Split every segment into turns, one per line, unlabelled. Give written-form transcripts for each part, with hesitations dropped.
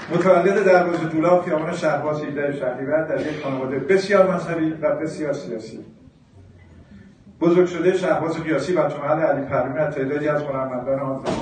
متولد در روز دولاب خیابان شهباز 17 شهریور در یک خانواده بسیار مذهبی و بسیار سیاسی. بزرگ شده شهباز قیاسی بچه محل علی پروین از تعدادی از هنرمندان آن زمان.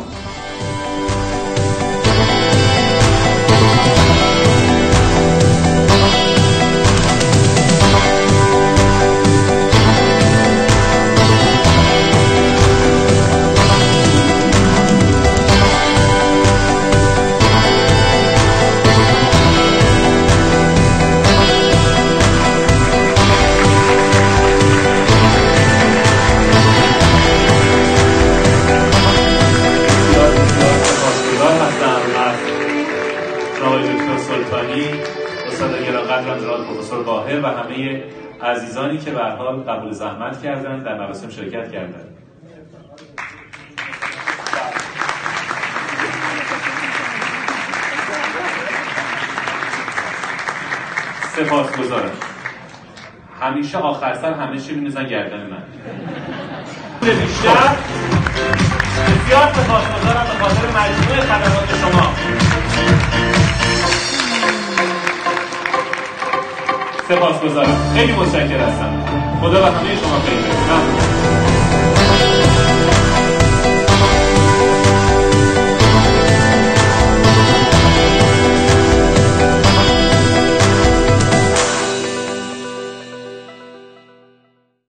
پروفسور باهر و همه عزیزانی که به هر حال قبول زحمت کردند در مراسم شرکت کردند. سپاسگزارم. همیشه آخر سر همه چی می‌نویسن گردن من. بیشتر بسیار سپاسگزارم به خاطر مجموع خدمات شما. سپاسگزارم. خیلی متشکر هستم. خدا و همه شما خیر.